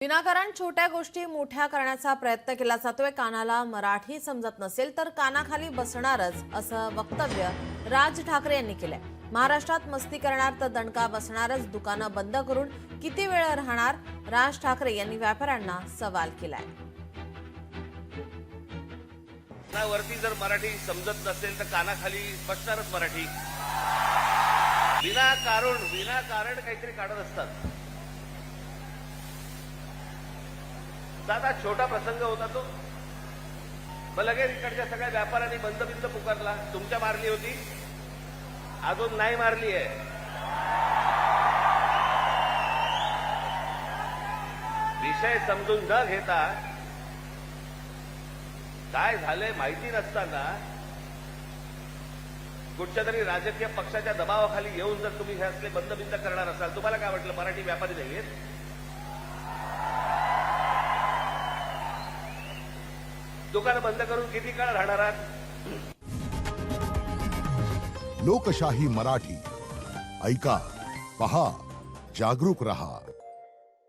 विनाकारण छोट्या गोष्टी मोठ्या करण्याचा प्रयत्न केला जातोय। कानाला मराठी समजत नसेल तर कानाखाली बसणारच असं वक्तव्य राज ठाकरे यांनी केलंय। महाराष्ट्रात मस्ती करणार तर दणका बसणारच, दुकानं बंद करून किती वेळ राहणार? राज ठाकरे यांनी व्यापाऱ्यांना सवाल केलाय। वरती जर मराठी समजत नसेल तर कानाखाली बसणारच मराठी। विनाकारण काहीतरी काढत असतात। साधा छोटा प्रसंग होता तो, मग लगेच इकडच्या सगळ्या व्यापाऱ्यांनी बंद पुकारला। तुमच्या मारली होती, अजून नाही मारली आहे। विषय समजून न घेता काय झालंय माहिती नसताना कुठच्या तरी राजकीय पक्षाच्या दबावाखाली येऊन जर तुम्ही हे असले बंद करणार असाल, तुम्हाला काय वाटलं मराठी व्यापारी नाहीयेत? दुकानं बंद करून किती काळ राहणार आहात? लोकशाही मराठी ऐका, पहा, जागरूक रहा।